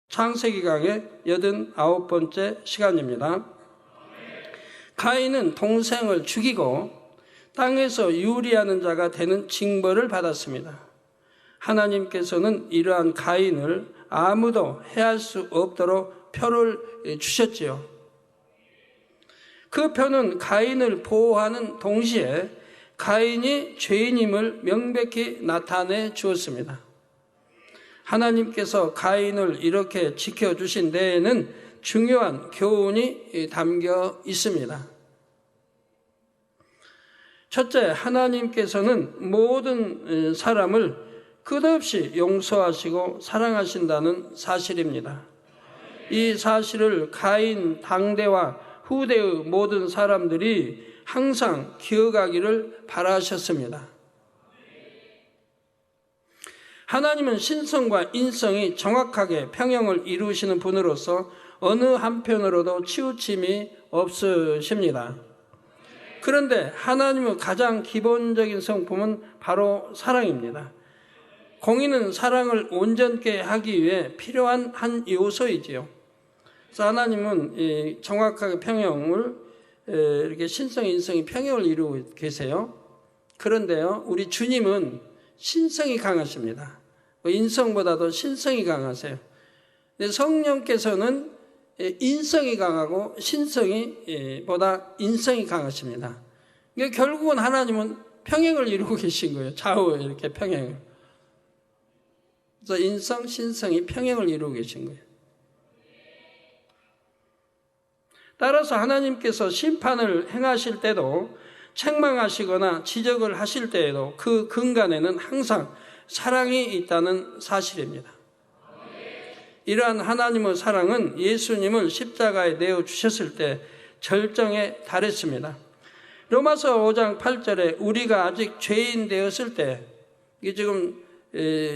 창세기 강의 89번째 시간입니다. 가인은 동생을 죽이고 땅에서 유리하는 자가 되는 징벌을 받았습니다. 하나님께서는 이러한 가인을 아무도 해할 수 없도록 표를 주셨지요. 그 표는 가인을 보호하는 동시에 가인이 죄인임을 명백히 나타내 주었습니다. 하나님께서 가인을 이렇게 지켜주신 데에는 중요한 교훈이 담겨 있습니다. 첫째, 하나님께서는 모든 사람을 끝없이 용서하시고 사랑하신다는 사실입니다. 이 사실을 가인 당대와 후대의 모든 사람들이 항상 기억하기를 바라셨습니다. 하나님은 신성과 인성이 정확하게 평형을 이루시는 분으로서 어느 한편으로도 치우침이 없으십니다. 그런데 하나님의 가장 기본적인 성품은 바로 사랑입니다. 공의는 사랑을 온전케 하기 위해 필요한 한 요소이지요. 그래서 하나님은 정확하게 평형을 이렇게 신성, 인성이 평형을 이루고 계세요. 그런데요, 우리 주님은 신성이 강하십니다. 인성보다도 신성이 강하세요. 근데 성령께서는 인성이 강하고 신성이 보다 인성이 강하십니다. 그러니까 결국은 하나님은 평행을 이루고 계신 거예요. 좌우 이렇게 평행을. 그래서 인성, 신성이 평행을 이루고 계신 거예요. 따라서 하나님께서 심판을 행하실 때도 책망하시거나 지적을 하실 때에도 그 근간에는 항상 사랑이 있다는 사실입니다. 이러한 하나님의 사랑은 예수님을 십자가에 내어주셨을 때 절정에 달했습니다. 로마서 5장 8절에 우리가 아직 죄인 되었을 때, 이게 지금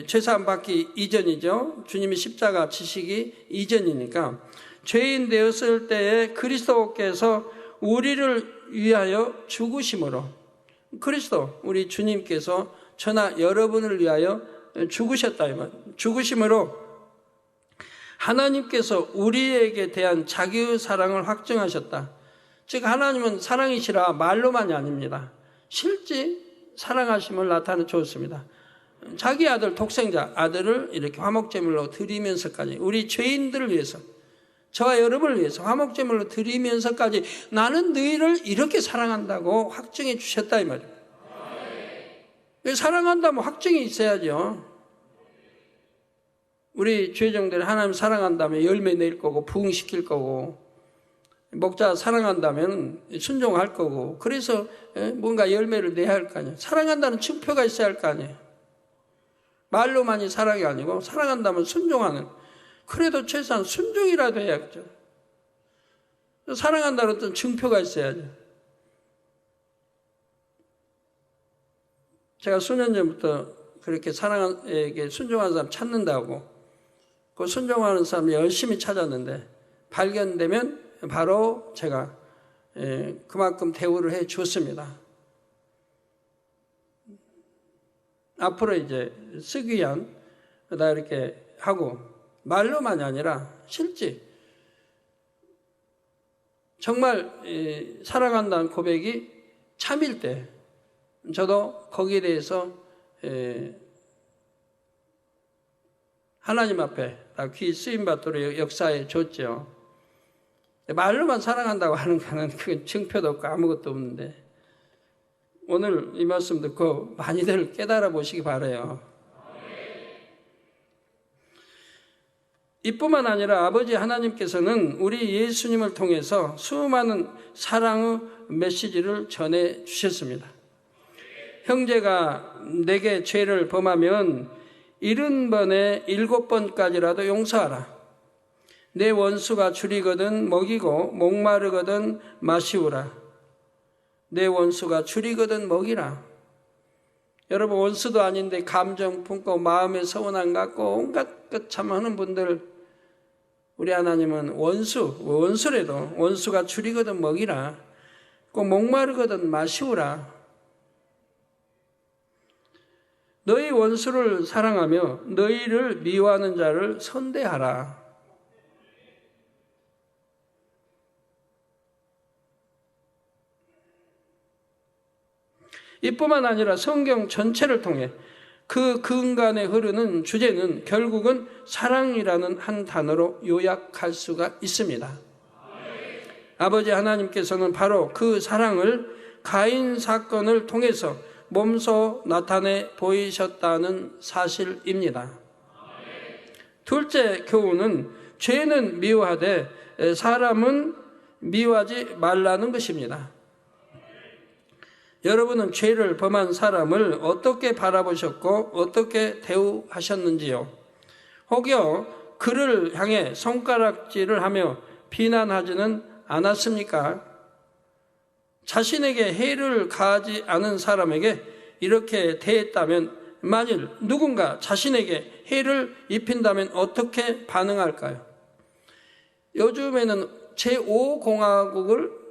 죄사함 받기 이전이죠. 주님이 십자가 지시기 이전이니까 죄인 되었을 때에 그리스도께서 우리를 위하여 죽으심으로, 그리스도 우리 주님께서 저나 여러분을 위하여 죽으셨다 이 말. 죽으심으로 하나님께서 우리에게 대한 자기의 사랑을 확증하셨다. 즉 하나님은 사랑이시라 말로만이 아닙니다. 실제 사랑하심을 나타내 주었습니다. 자기 아들 독생자 아들을 이렇게 화목제물로 드리면서까지 우리 죄인들을 위해서, 저와 여러분을 위해서 화목제물로 드리면서까지 나는 너희를 이렇게 사랑한다고 확증해 주셨다 이 말입니다. 사랑한다면 확증이 있어야죠. 우리 죄종들이 하나님 사랑한다면 열매 낼 거고 부흥시킬 거고, 목자 사랑한다면 순종할 거고, 그래서 뭔가 열매를 내야 할 거 아니에요. 사랑한다는 증표가 있어야 할 거 아니에요. 말로만이 사랑이 아니고 사랑한다면 순종하는, 그래도 최소한 순종이라도 해야겠죠. 사랑한다는 어떤 증표가 있어야죠. 제가 수년 전부터 그렇게 사랑에게 순종하는 사람 찾는다고, 그 순종하는 사람 열심히 찾았는데 발견되면 바로 제가 그만큼 대우를 해 줬습니다. 앞으로 이제 쓰기 위한 다 이렇게 하고, 말로만이 아니라 실제 정말 사랑한다는 고백이 참일 때 저도 거기에 대해서 하나님 앞에 귀 쓰임받도록 역사해 줬죠. 말로만 사랑한다고 하는 거는 그 증표도 없고 아무것도 없는데, 오늘 이 말씀 듣고 많이들 깨달아 보시기 바라요. 이뿐만 아니라 아버지 하나님께서는 우리 예수님을 통해서 수많은 사랑의 메시지를 전해 주셨습니다. 형제가 내게 죄를 범하면 70번에 7번까지라도 용서하라. 내 원수가 줄이거든 먹이고 목마르거든 마시우라. 내 원수가 줄이거든 먹이라. 여러분, 원수도 아닌데 감정 품고 마음에 서운함 갖고 온갖 것 참 하는 분들, 우리 하나님은 원수래도 원수가 줄이거든 먹이라. 꼭 목마르거든 마시우라. 너희 원수를 사랑하며 너희를 미워하는 자를 선대하라. 이뿐만 아니라 성경 전체를 통해 그 근간에 흐르는 주제는 결국은 사랑이라는 한 단어로 요약할 수가 있습니다. 아버지 하나님께서는 바로 그 사랑을 가인 사건을 통해서 몸소 나타내 보이셨다는 사실입니다. 둘째 교훈은 죄는 미워하되 사람은 미워하지 말라는 것입니다. 여러분은 죄를 범한 사람을 어떻게 바라보셨고 어떻게 대우하셨는지요? 혹여 그를 향해 손가락질을 하며 비난하지는 않았습니까? 자신에게 해를 가하지 않은 사람에게 이렇게 대했다면 만일 누군가 자신에게 해를 입힌다면 어떻게 반응할까요? 요즘에는 제5공화국을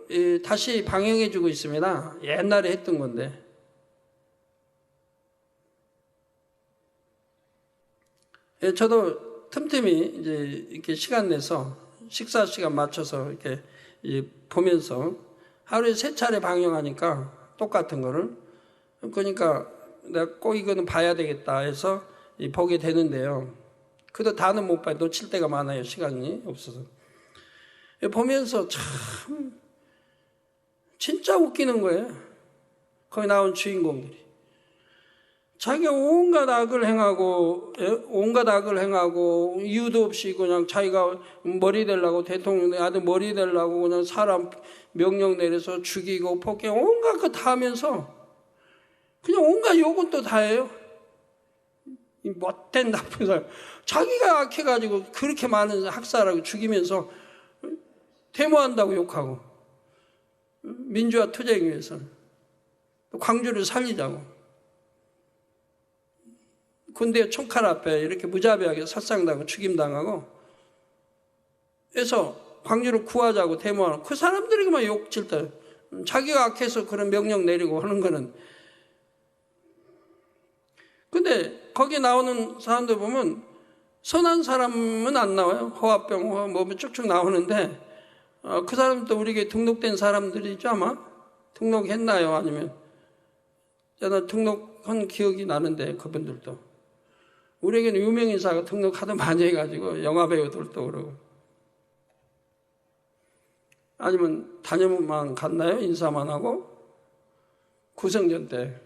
다시 방영해주고 있습니다. 옛날에 했던 건데. 저도 틈틈이 이제 이렇게 시간 내서 식사 시간 맞춰서 이렇게 보면서 하루에 3차례 방영하니까 똑같은 거를. 그러니까 내가 꼭 이거는 봐야 되겠다 해서 보게 되는데요. 그래도 다는 못 봐요. 놓칠 때가 많아요. 시간이 없어서. 보면서 참 진짜 웃기는 거예요. 거기 나온 주인공들이. 자기가 온갖 악을 행하고 이유도 없이 그냥 자기가 머리 되려고 대통령 아들 머리 되려고 그냥 사람 명령 내려서 죽이고 폭행 온갖 거 다 하면서 그냥 온갖 욕은 또 다 해요. 이 못된 나쁜 사람. 자기가 악해가지고 그렇게 많은 학살하고 죽이면서 데모한다고 욕하고 민주화 투쟁 위해서 광주를 살리자고 군대 총칼 앞에 이렇게 무자비하게 살상당하고 죽임당하고 해서 광주를 구하자고 데모하는 그 사람들에게만 욕질 때 자기가 악해서 그런 명령 내리고 하는 거는. 근데 거기 나오는 사람들 보면 선한 사람은 안 나와요. 호화병 뭐 쭉쭉 나오는데 그 사람도 우리에게 등록된 사람들이죠 아마? 등록했나요? 아니면 저는 등록한 기억이 나는데 그분들도 우리에게는 유명인사가 등록하도 많이 해가지고 영화배우들도 그러고 아니면 단임만 갔나요? 인사만 하고 구성전 때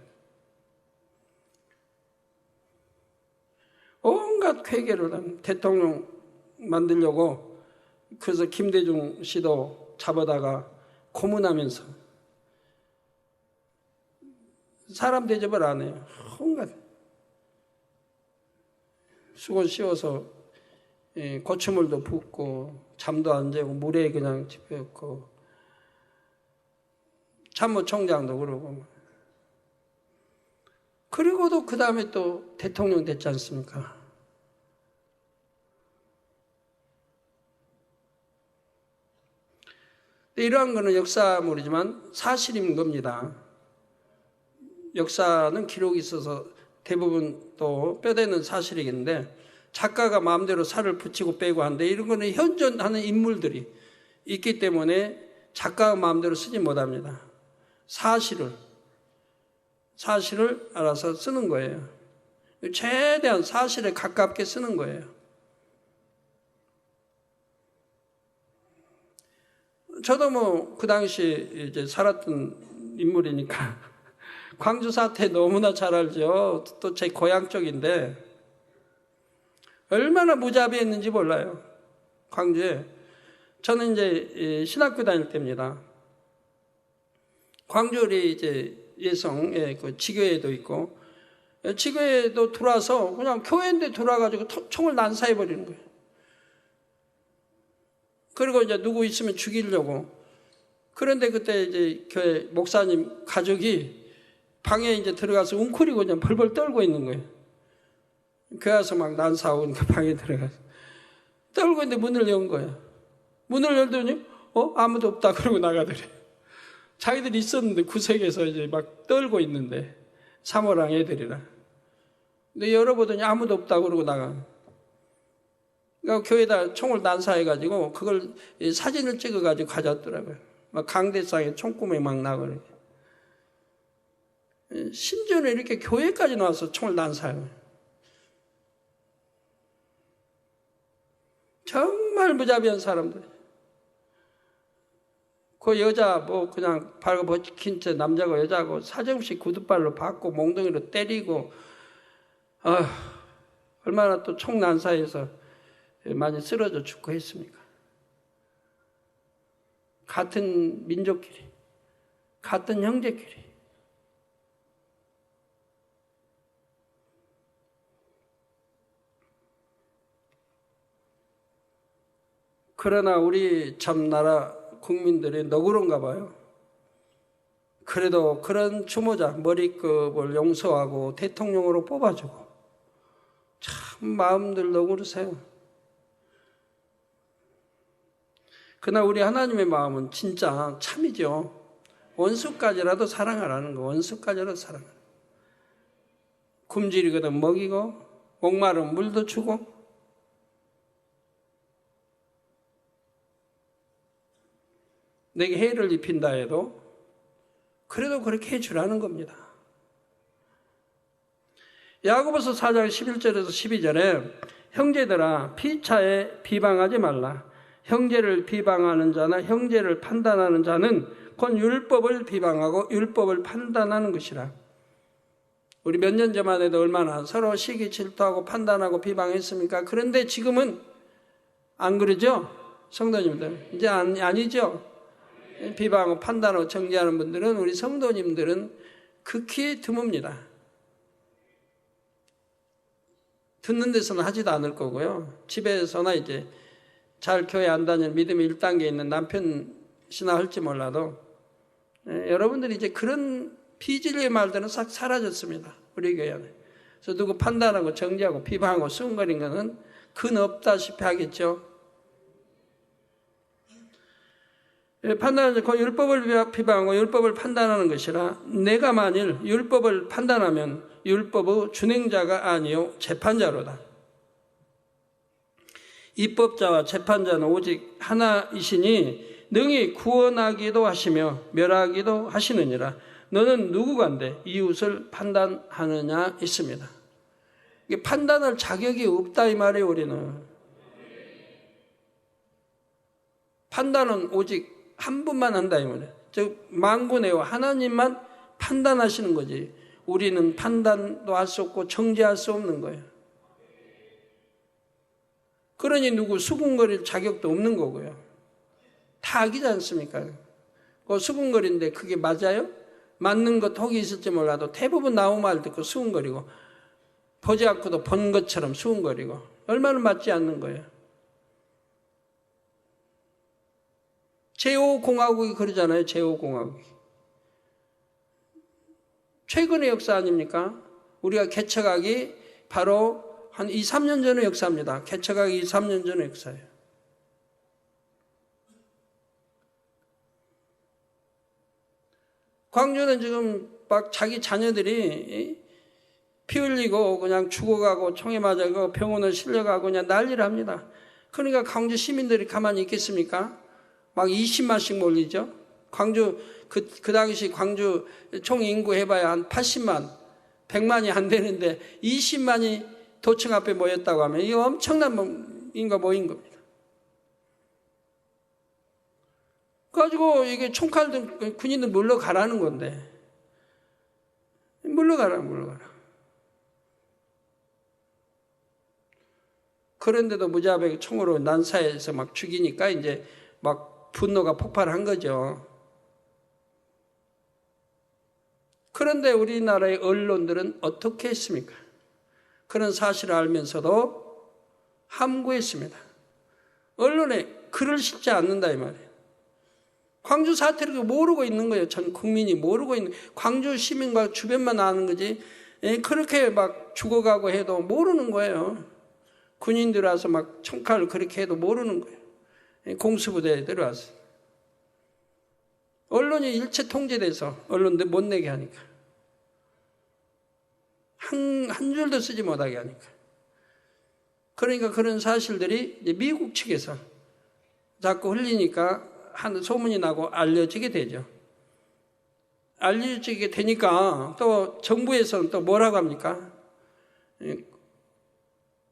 온갖 회계를 한 대통령 만들려고 그래서 김대중 씨도 잡아다가 고문하면서 사람 대접을 안 해요. 온갖 수건 씌워서 고추물도 붓고 잠도 안 재고 물에 그냥 집혀있고 참모총장도 그러고 그리고도 그 다음에 또 대통령 됐지 않습니까? 이러한 거는 역사물이지만 사실인 겁니다. 역사는 기록이 있어서 대부분 또 뼈대는 사실이겠는데 작가가 마음대로 살을 붙이고 빼고 하는데 이런 거는 현존하는 인물들이 있기 때문에 작가가 마음대로 쓰지 못합니다. 사실을 알아서 쓰는 거예요. 최대한 사실에 가깝게 쓰는 거예요. 저도 뭐 그 당시 이제 살았던 인물이니까 광주 사태 너무나 잘 알죠. 또 제 고향 쪽인데 얼마나 무자비했는지 몰라요. 광주에. 저는 이제 신학교 다닐 때입니다. 광주리 이제 예성에 그 지교회도 있고 지교회도 들어와서 그냥 교회인데 들어와가지고 총을 난사해버리는 거예요. 그리고 이제 누구 있으면 죽이려고. 그런데 그때 이제 교회 목사님 가족이 방에 이제 들어가서 웅크리고 그냥 벌벌 떨고 있는 거예요. 교회 와서 막 난사하고 그 방에 들어가서. 떨고 있는데 문을 연 거예요. 문을 열더니, 아무도 없다. 그러고 나가더래. 자기들이 있었는데 구석에서 이제 막 떨고 있는데, 사모랑 애들이랑. 근데 열어보더니 아무도 없다. 그러고 나가. 그러니까 교회에다 총을 난사해가지고 그걸 사진을 찍어가지고 가져왔더라고요. 막 강대상에 총구멍이 막 나고. 심지어는 이렇게 교회까지 나와서 총을 난사해요. 정말 무자비한 사람들. 그 여자 뭐 그냥 발가벗긴 채 남자고 여자고 사정없이 구두발로 받고 몽둥이로 때리고 얼마나 또 총 난사해서 많이 쓰러져 죽고 했습니까? 같은 민족끼리, 같은 형제끼리. 그러나 우리 참 나라 국민들이 너그러운가 봐요. 그래도 그런 추모자 머리급을 용서하고 대통령으로 뽑아주고 참 마음들 너그러세요. 그러나 우리 하나님의 마음은 진짜 참이죠. 원수까지라도 사랑하라는 거. 원수까지라도 사랑하라. 굶주리거든 먹이고 목마르면 물도 주고 내게 해를 입힌다 해도 그래도 그렇게 해주라는 겁니다. 야고보서 4장 11절에서 12절에 형제들아 피차에 비방하지 말라. 형제를 비방하는 자나 형제를 판단하는 자는 곧 율법을 비방하고 율법을 판단하는 것이라. 우리 몇 년 전만 해도 얼마나 서로 시기 질투하고 판단하고 비방했습니까? 그런데 지금은 안 그러죠? 성도님들 이제 아니죠? 비방하고 판단하고 정죄하는 분들은 우리 성도님들은 극히 드뭅니다. 듣는 데서는 하지도 않을 거고요. 집에서나 이제 잘 교회 안 다니는 믿음의 1단계에 있는 남편 신앙할지 몰라도 여러분들이 이제 그런 비진리의 말들은 싹 사라졌습니다. 우리 교회는. 그래서 누구 판단하고 정죄하고 비방하고 수군거리는 것은 근 없다시피 하겠죠. 판단하는 그 율법을 비방하고 율법을 판단하는 것이라. 내가 만일 율법을 판단하면 율법의 준행자가 아니요 재판자로다. 입법자와 재판자는 오직 하나이시니 능히 구원하기도 하시며 멸하기도 하시느니라. 너는 누구간데 이웃을 판단하느냐 있습니다. 이게 판단할 자격이 없다 이 말이에요. 우리는 판단은 오직 한 분만 한다 이 말이에요. 즉 만군의 하나님만 판단하시는 거지. 우리는 판단도 할 수 없고 정죄할 수 없는 거예요. 그러니 누구 수군거릴 자격도 없는 거고요. 다 악이지 않습니까? 그 수군거리는데 그게 맞아요? 맞는 것 혹이 있을지 몰라도 대부분 나무 말 듣고 수군거리고 보지 않고도 본 것처럼 수군거리고 얼마나 맞지 않는 거예요. 제5공화국이 그러잖아요. 제5공화국이. 최근의 역사 아닙니까? 우리가 개척하기 바로 한 2, 3년 전의 역사입니다. 개척하기 2, 3년 전의 역사예요. 광주는 지금 막 자기 자녀들이 피 흘리고 그냥 죽어가고 총에 맞아가고 병원을 실려가고 그냥 난리를 합니다. 그러니까 광주 시민들이 가만히 있겠습니까? 막 20만씩 몰리죠. 광주 그 당시 광주 총 인구 해봐야 한 80만, 100만이 안 되는데 20만이 도청 앞에 모였다고 하면 이거 엄청난 인구가 모인 겁니다. 그래가지고 이게 총칼 든 군인들 물러가라는 건데 물러가라. 그런데도 무자비하게 총으로 난사해서 막 죽이니까 이제 막 분노가 폭발한 거죠. 그런데 우리나라의 언론들은 어떻게 했습니까? 그런 사실을 알면서도 함구했습니다. 언론에 글을 실지 않는다 이 말이에요. 광주 사태를 모르고 있는 거예요. 전 국민이 모르고 있는, 광주 시민과 주변만 아는 거지 그렇게 막 죽어가고 해도 모르는 거예요. 군인들 와서 막 총칼을 그렇게 해도 모르는 거예요. 공수부대에 들어와서. 언론이 일체 통제돼서 언론들 못 내게 하니까. 한 줄도 쓰지 못하게 하니까. 그러니까 그런 사실들이 미국 측에서 자꾸 흘리니까 한 소문이 나고 알려지게 되죠. 알려지게 되니까 또 정부에서는 또 뭐라고 합니까?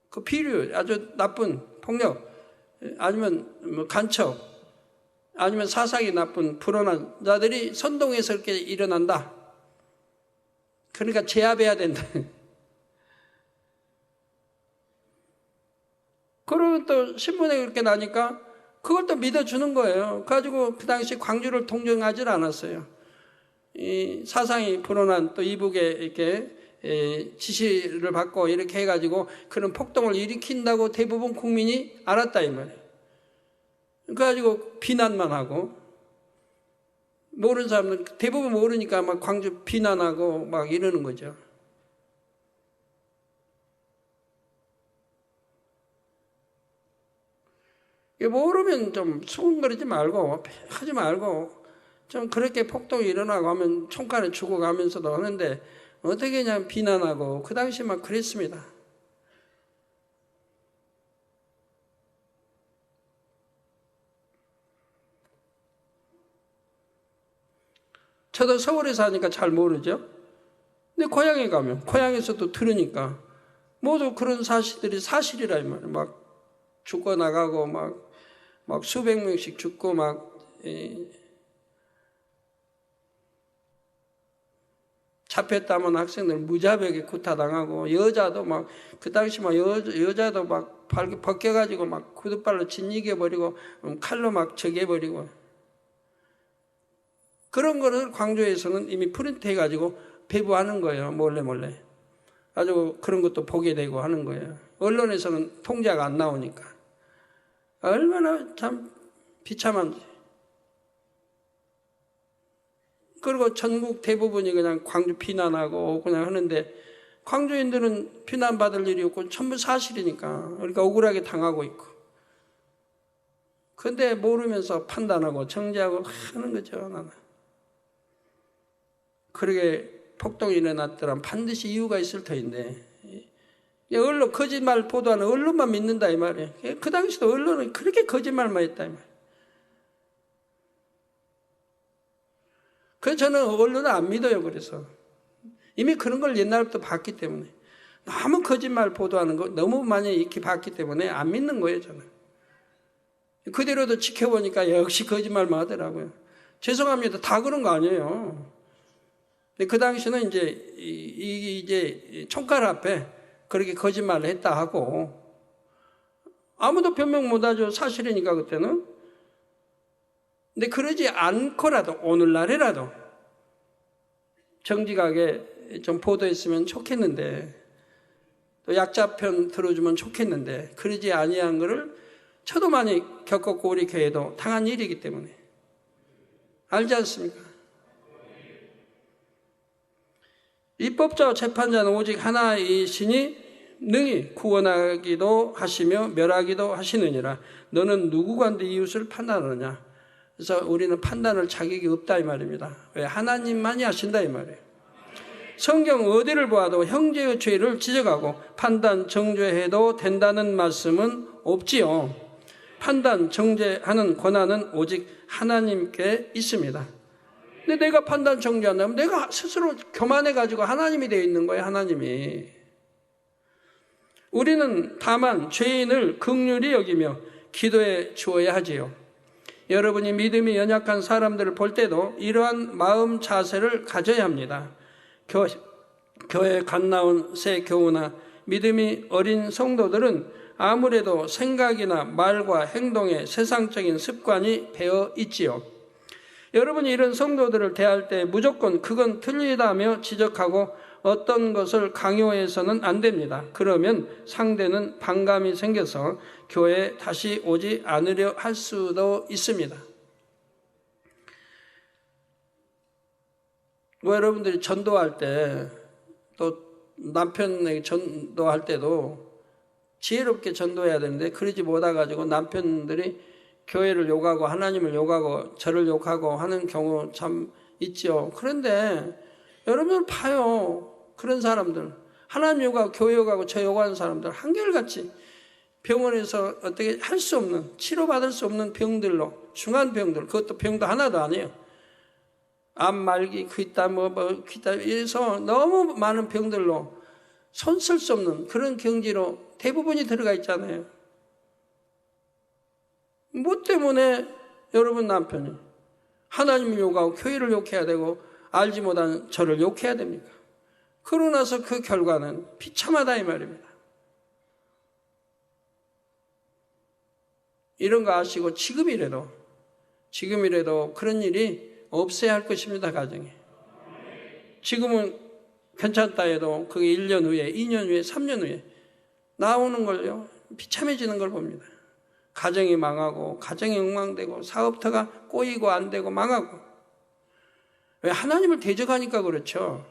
그 비류, 아주 나쁜 폭력, 아니면 뭐 간첩, 아니면 사상이 나쁜 불온한 자들이 선동해서 이렇게 일어난다. 그러니까 제압해야 된다. 그러고 또 신문에 그렇게 나니까 그걸 또 믿어주는 거예요. 가지고 그 당시 광주를 통정하지 않았어요. 이 사상이 불온한 또 이북에 이렇게 지시를 받고 이렇게 해가지고 그런 폭동을 일으킨다고 대부분 국민이 알았다 이 말이에요. 그래가지고 비난만 하고, 모르는 사람들 대부분 모르니까 막 광주 비난하고 막 이러는 거죠. 모르면 좀 수근거리지 말고 하지 말고 좀 그렇게 폭동이 일어나고 하면 총칼에 죽어가면서도 하는데 어떻게 그냥 비난하고 그 당시 막 그랬습니다. 저도 서울에 사니까 잘 모르죠. 근데 고향에 가면 고향에서도 들으니까 모두 그런 사실들이 사실이라 이 말이에요. 막 죽어나가고 막 수백 명씩 죽고 막 잡혔다면 학생들 무자백에 구타당하고 여자도 막 그 당시 막 여자도 막 벗겨가지고 막 구두발로 짓이겨버리고 칼로 막 저겨버리고 그런 거를 광주에서는 이미 프린트해가지고 배부하는 거예요. 몰래 아주 그런 것도 보게 되고 하는 거예요. 언론에서는 통제가 안 나오니까 얼마나 참 비참한지. 그리고 전국 대부분이 그냥 광주 비난하고 그냥 하는데 광주인들은 비난받을 일이 없고 전부 사실이니까 그러니까 억울하게 당하고 있고 근데 모르면서 판단하고 정죄하고 하는 거죠. 나는 그러게 폭동이 일어났더란 반드시 이유가 있을 터인데 언론 거짓말 보도하는 언론만 믿는다 이 말이에요. 그 당시도 언론은 그렇게 거짓말만 했다 이 말이에요. 그래서 저는 언론을 안 믿어요. 그래서 이미 그런 걸 옛날부터 봤기 때문에 너무 거짓말 보도하는 거 너무 많이 익히 봤기 때문에 안 믿는 거예요. 저는 그대로도 지켜보니까 역시 거짓말만 하더라고요. 죄송합니다. 다 그런 거 아니에요. 그 당시는 이제 총칼 앞에 그렇게 거짓말을 했다 하고 아무도 변명 못하죠. 사실이니까 그때는. 근데 그러지 않고라도 오늘날이라도 정직하게 좀 보도했으면 좋겠는데 또 약자편 들어주면 좋겠는데 그러지 아니한 거를 저도 많이 겪었고 우리 교회도 당한 일이기 때문에 알지 않습니까? 입법자와 재판자는 오직 하나이시니 능히 구원하기도 하시며 멸하기도 하시느니라. 너는 누구가 네 이웃을 판단하느냐? 그래서 우리는 판단할 자격이 없다 이 말입니다. 왜? 하나님만이 하신다 이 말이에요. 성경 어디를 보아도 형제의 죄를 지적하고 판단 정죄해도 된다는 말씀은 없지요. 판단 정죄하는 권한은 오직 하나님께 있습니다. 근데 내가 판단 정죄한다면 내가 스스로 교만해가지고 하나님이 되어 있는 거예요. 하나님이. 우리는 다만 죄인을 긍휼히 여기며 기도해 주어야 하지요. 여러분이 믿음이 연약한 사람들을 볼 때도 이러한 마음 자세를 가져야 합니다. 교회 갓 나온 새 교우나 믿음이 어린 성도들은 아무래도 생각이나 말과 행동에 세상적인 습관이 배어 있지요. 여러분이 이런 성도들을 대할 때 무조건 그건 틀리다며 지적하고 어떤 것을 강요해서는 안 됩니다. 그러면 상대는 반감이 생겨서 교회에 다시 오지 않으려 할 수도 있습니다. 여러분들이 전도할 때 또 남편에게 전도할 때도 지혜롭게 전도해야 되는데 그러지 못해가지고 남편들이 교회를 욕하고 하나님을 욕하고 저를 욕하고 하는 경우 참 있죠. 그런데 여러분 봐요. 그런 사람들 하나님 욕하고 교회 욕하고 저 욕하는 사람들 한결같이 병원에서 어떻게 할 수 없는 치료받을 수 없는 병들로 중한 병들 그것도 병도 하나도 아니에요. 암 말기 그있다 그있다 이래서 너무 많은 병들로 손 쓸 수 없는 그런 경지로 대부분이 들어가 있잖아요. 뭐 때문에 여러분 남편이 하나님을 욕하고 교회를 욕해야 되고 알지 못한 저를 욕해야 됩니까? 그러고 나서 그 결과는 비참하다 이 말입니다. 이런 거 아시고 지금이라도 그런 일이 없어야 할 것입니다. 가정에. 지금은 괜찮다 해도 그게 1년 후에 2년 후에 3년 후에 나오는 걸요 비참해지는 걸 봅니다. 가정이 망하고 가정이 엉망되고 사업터가 꼬이고 안 되고 망하고. 왜? 하나님을 대적하니까 그렇죠.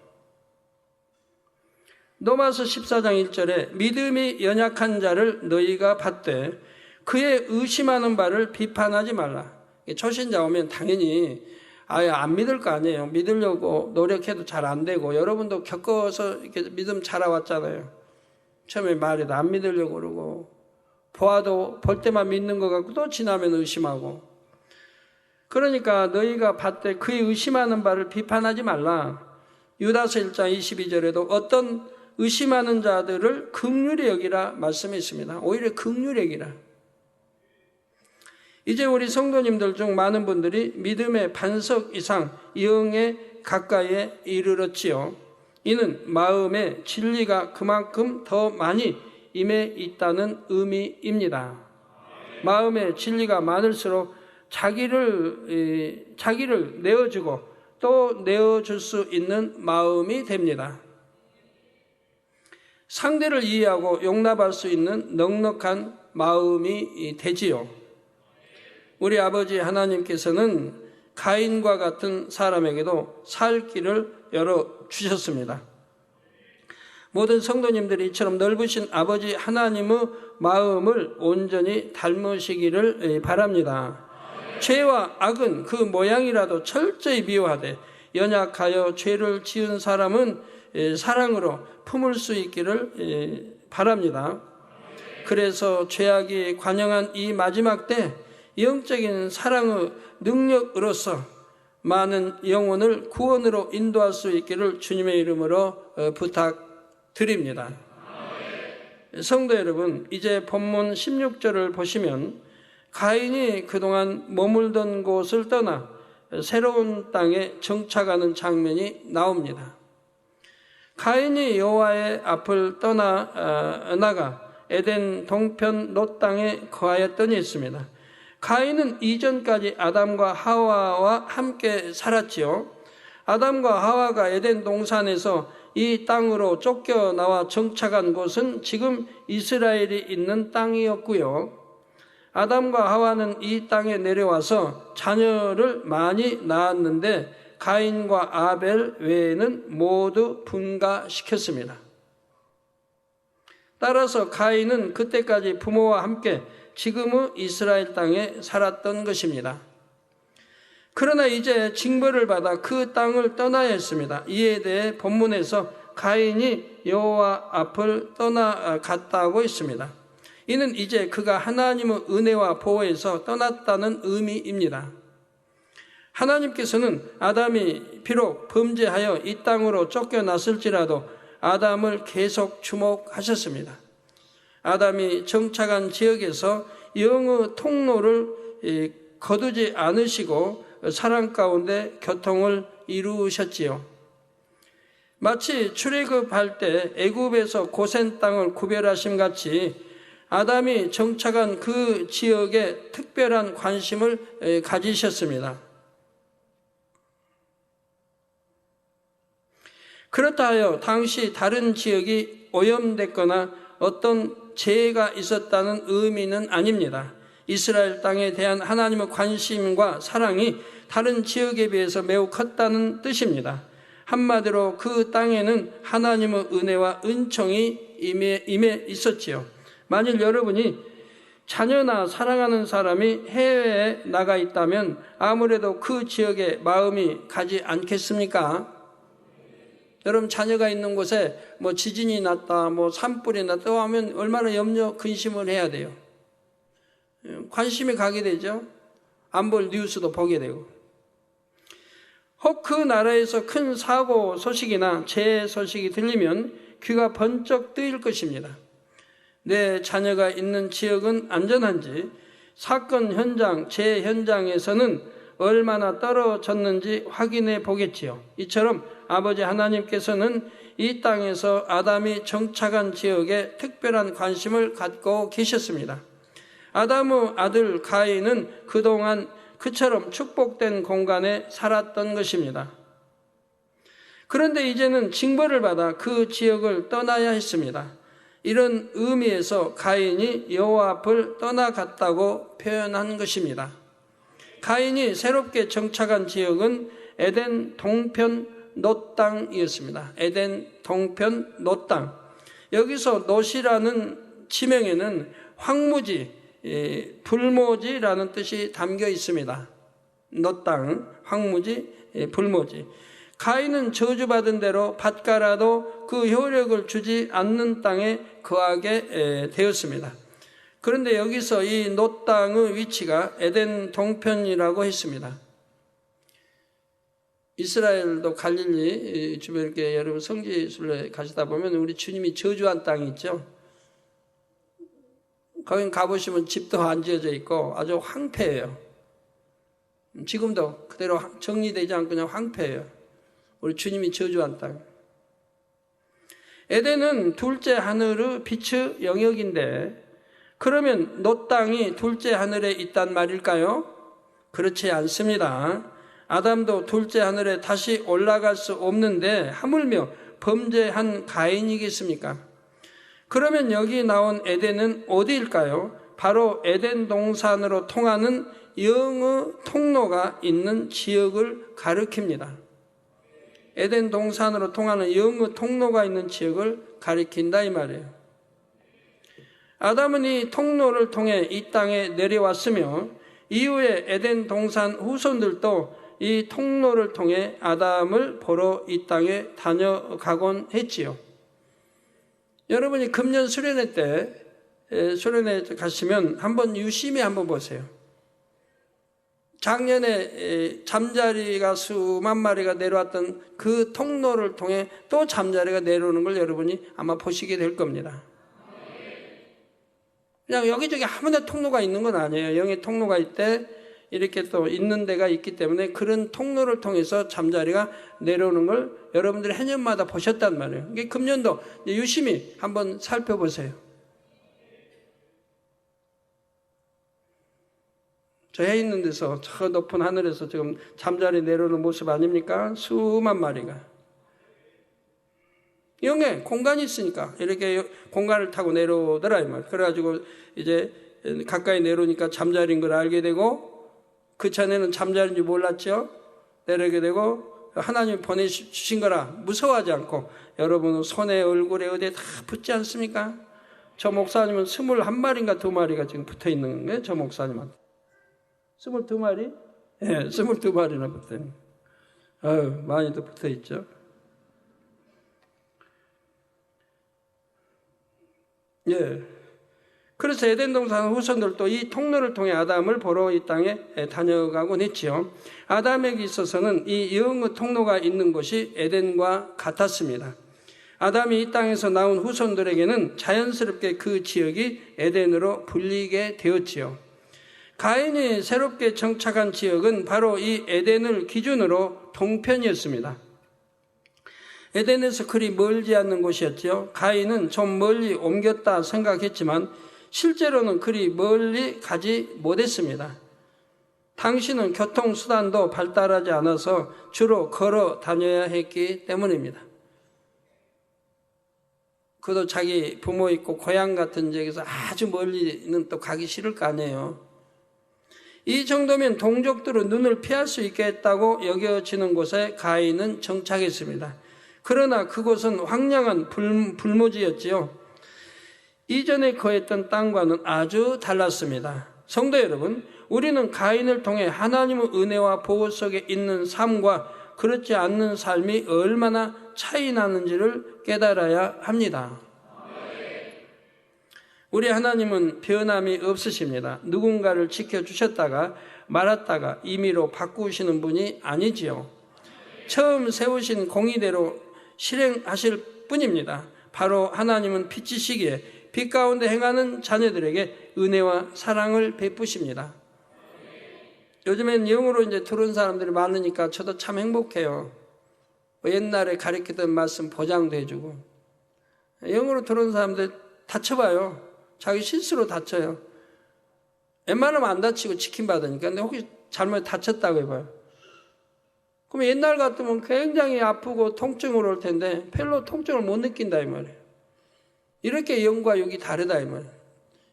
로마서 14장 1절에 믿음이 연약한 자를 너희가 받되 그의 의심하는 바를 비판하지 말라. 초신자 오면 당연히 아예 안 믿을 거 아니에요. 믿으려고 노력해도 잘 안 되고 여러분도 겪어서 이렇게 믿음 자라왔잖아요. 처음에 말해도 안 믿으려고 그러고 보아도 볼 때만 믿는 것 같고 또 지나면 의심하고. 그러니까 너희가 받되 그의 의심하는 바를 비판하지 말라. 유다서 1장 22절에도 어떤 의심하는 자들을 긍휼히 여기라 말씀했습니다. 오히려 긍휼히 여기라. 이제 우리 성도님들 중 많은 분들이 믿음의 반석 이상 영에 가까이에 이르렀지요. 이는 마음의 진리가 그만큼 더 많이 임해 있다는 의미입니다. 마음의 진리가 많을수록 자기를 내어주고 또 내어줄 수 있는 마음이 됩니다. 상대를 이해하고 용납할 수 있는 넉넉한 마음이 되지요. 우리 아버지 하나님께서는 가인과 같은 사람에게도 살 길을 열어주셨습니다. 모든 성도님들이 이처럼 넓으신 아버지 하나님의 마음을 온전히 닮으시기를 바랍니다. 죄와 악은 그 모양이라도 철저히 미워하되 연약하여 죄를 지은 사람은 사랑으로 품을 수 있기를 바랍니다. 그래서 죄악이 관영한 이 마지막 때 영적인 사랑의 능력으로서 많은 영혼을 구원으로 인도할 수 있기를 주님의 이름으로 부탁드립니다. 성도 여러분, 이제 본문 16절을 보시면 가인이 그동안 머물던 곳을 떠나 새로운 땅에 정착하는 장면이 나옵니다. 가인이 여호와의 앞을 떠나 나가 에덴 동편 롯 땅에 거하였더니 있습니다. 가인은 이전까지 아담과 하와와 함께 살았지요. 아담과 하와가 에덴 동산에서 이 땅으로 쫓겨나와 정착한 곳은 지금 이스라엘이 있는 땅이었고요. 아담과 하와는 이 땅에 내려와서 자녀를 많이 낳았는데 가인과 아벨 외에는 모두 분가시켰습니다. 따라서 가인은 그때까지 부모와 함께 지금의 이스라엘 땅에 살았던 것입니다. 그러나 이제 징벌을 받아 그 땅을 떠나야 했습니다. 이에 대해 본문에서 가인이 여호와 앞을 떠나갔다고 했습니다. 이는 이제 그가 하나님의 은혜와 보호에서 떠났다는 의미입니다. 하나님께서는 아담이 비록 범죄하여 이 땅으로 쫓겨났을지라도 아담을 계속 주목하셨습니다. 아담이 정착한 지역에서 영의 통로를 거두지 않으시고 사랑 가운데 교통을 이루셨지요. 마치 출애굽할 때 애굽에서 고센 땅을 구별하심 같이 아담이 정착한 그 지역에 특별한 관심을 가지셨습니다. 그렇다 하여 당시 다른 지역이 오염됐거나 어떤 재해가 있었다는 의미는 아닙니다. 이스라엘 땅에 대한 하나님의 관심과 사랑이 다른 지역에 비해서 매우 컸다는 뜻입니다. 한마디로 그 땅에는 하나님의 은혜와 은총이 임해 있었지요. 만일 여러분이 자녀나 사랑하는 사람이 해외에 나가 있다면 아무래도 그 지역에 마음이 가지 않겠습니까? 여러분 자녀가 있는 곳에 뭐 지진이 났다, 뭐 산불이 났다 하면 얼마나 염려, 근심을 해야 돼요. 관심이 가게 되죠. 안 볼 뉴스도 보게 되고. 혹 그 나라에서 큰 사고 소식이나 재해 소식이 들리면 귀가 번쩍 뜨일 것입니다. 내 자녀가 있는 지역은 안전한지, 사건 현장, 재해 현장에서는 얼마나 떨어졌는지 확인해 보겠지요. 이처럼 아버지 하나님께서는 이 땅에서 아담이 정착한 지역에 특별한 관심을 갖고 계셨습니다. 아담의 아들 가인은 그동안 그처럼 축복된 공간에 살았던 것입니다. 그런데 이제는 징벌을 받아 그 지역을 떠나야 했습니다. 이런 의미에서 가인이 여호와 앞을 떠나갔다고 표현한 것입니다. 가인이 새롭게 정착한 지역은 에덴 동편 놋 땅이었습니다. 에덴 동편 놋 땅. 여기서 놋이라는 지명에는 황무지, 불모지라는 뜻이 담겨 있습니다. 놋 땅, 황무지, 불모지. 가인은 저주받은 대로 밭갈아도 그 효력을 주지 않는 땅에 거하게 되었습니다. 그런데 여기서 이 놋 땅의 위치가 에덴 동편이라고 했습니다. 이스라엘도 갈릴리 주변 이렇게 여러분 성지순례 가시다 보면 우리 주님이 저주한 땅이 있죠. 거기 가보시면 집도 안 지어져 있고 아주 황폐해요. 지금도 그대로 정리되지 않고 그냥 황폐해요. 우리 주님이 저주한 땅. 에덴은 둘째 하늘의 빛의 영역인데 그러면 놋 땅이 둘째 하늘에 있단 말일까요? 그렇지 않습니다. 아담도 둘째 하늘에 다시 올라갈 수 없는데 하물며 범죄한 가인이겠습니까? 그러면 여기 나온 에덴은 어디일까요? 바로 에덴 동산으로 통하는 영의 통로가 있는 지역을 가리킵니다. 에덴 동산으로 통하는 영의 통로가 있는 지역을 가리킨다 이 말이에요. 아담은 이 통로를 통해 이 땅에 내려왔으며 이후에 에덴 동산 후손들도 이 통로를 통해 아담을 보러 이 땅에 다녀가곤 했지요. 여러분이 금년 수련회 때 수련회 가시면 한번 유심히 한번 보세요. 작년에 잠자리가 수만 마리가 내려왔던 그 통로를 통해 또 잠자리가 내려오는 걸 여러분이 아마 보시게 될 겁니다. 그냥 여기저기 아무나 통로가 있는 건 아니에요. 영의 통로가 있대 이렇게 또 있는 데가 있기 때문에 그런 통로를 통해서 잠자리가 내려오는 걸 여러분들이 해년마다 보셨단 말이에요. 이게 금년도 유심히 한번 살펴보세요. 저 해 있는 데서 저 높은 하늘에서 지금 잠자리 내려오는 모습 아닙니까? 수만 마리가. 영에 공간이 있으니까 이렇게 공간을 타고 내려오더라 이 말. 그래가지고 이제 가까이 내려오니까 잠자리인 걸 알게 되고 그 전에는 잠자리인지 몰랐죠. 내려오게 되고 하나님이 보내주신 거라 무서워하지 않고 여러분은 손에 얼굴에 어디에 다 붙지 않습니까? 저 목사님은 21마리인가 2마리가 지금 붙어 있는 거예요. 저 목사님한테. 22마리? 예, 22마리나 붙어 있는 거예요. 많이도 붙어 있죠. 예. 그래서 에덴 동산 후손들도 이 통로를 통해 아담을 보러 이 땅에 다녀가곤 했지요. 아담에게 있어서는 이 영의 통로가 있는 곳이 에덴과 같았습니다. 아담이 이 땅에서 나온 후손들에게는 자연스럽게 그 지역이 에덴으로 불리게 되었지요. 가인이 새롭게 정착한 지역은 바로 이 에덴을 기준으로 동편이었습니다. 에덴에서 그리 멀지 않는 곳이었죠. 가인은 좀 멀리 옮겼다 생각했지만 실제로는 그리 멀리 가지 못했습니다. 당시는 교통수단도 발달하지 않아서 주로 걸어 다녀야 했기 때문입니다. 그도 자기 부모 있고 고향 같은 지역에서 아주 멀리는 또 가기 싫을 거 아니에요. 이 정도면 동족들은 눈을 피할 수 있겠다고 여겨지는 곳에 가인은 정착했습니다. 그러나 그곳은 황량한 불모지였지요. 이전에 거했던 땅과는 아주 달랐습니다. 성도 여러분, 우리는 가인을 통해 하나님의 은혜와 보호 속에 있는 삶과 그렇지 않는 삶이 얼마나 차이 나는지를 깨달아야 합니다. 우리 하나님은 변함이 없으십니다. 누군가를 지켜주셨다가 말았다가 임의로 바꾸시는 분이 아니지요. 처음 세우신 공의대로 실행하실 뿐입니다. 바로 하나님은 빛이시기에 빛 가운데 행하는 자녀들에게 은혜와 사랑을 베푸십니다. 요즘엔 영으로 이제 들어온 사람들이 많으니까 저도 참 행복해요. 옛날에 가르치던 말씀 보장도 해주고. 영으로 들어온 사람들 다쳐봐요. 자기 실수로 다쳐요. 웬만하면 안 다치고 치킨 받으니까. 근데 혹시 잘못 다쳤다고 해봐요. 그럼 옛날 같으면 굉장히 아프고 통증으로 올 텐데 별로 통증을 못 느낀다 이 말이에요. 이렇게 영과 육이 다르다 이 말이에요.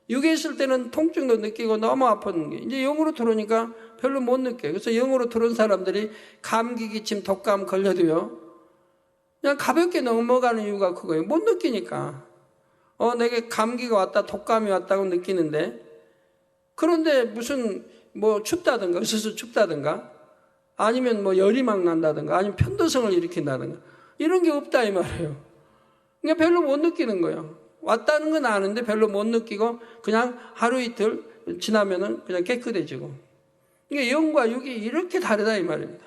육에 있을 때는 통증도 느끼고 너무 아픈 게 이제 영으로 들어오니까 별로 못 느껴요. 그래서 영으로 들어온 사람들이 감기, 기침, 독감 걸려도요 그냥 가볍게 넘어가는 이유가 그거예요. 못 느끼니까. 내게 감기가 왔다, 독감이 왔다고 느끼는데 그런데 무슨 뭐 춥다든가, 으스스 춥다든가 아니면 뭐 열이 막 난다든가 아니면 편도성을 일으킨다든가 이런 게 없다 이 말이에요. 그러니까 별로 못 느끼는 거예요. 왔다는 건 아는데 별로 못 느끼고 그냥 하루 이틀 지나면은 그냥 깨끗해지고. 이게 영과 육이 이렇게 다르다 이 말입니다.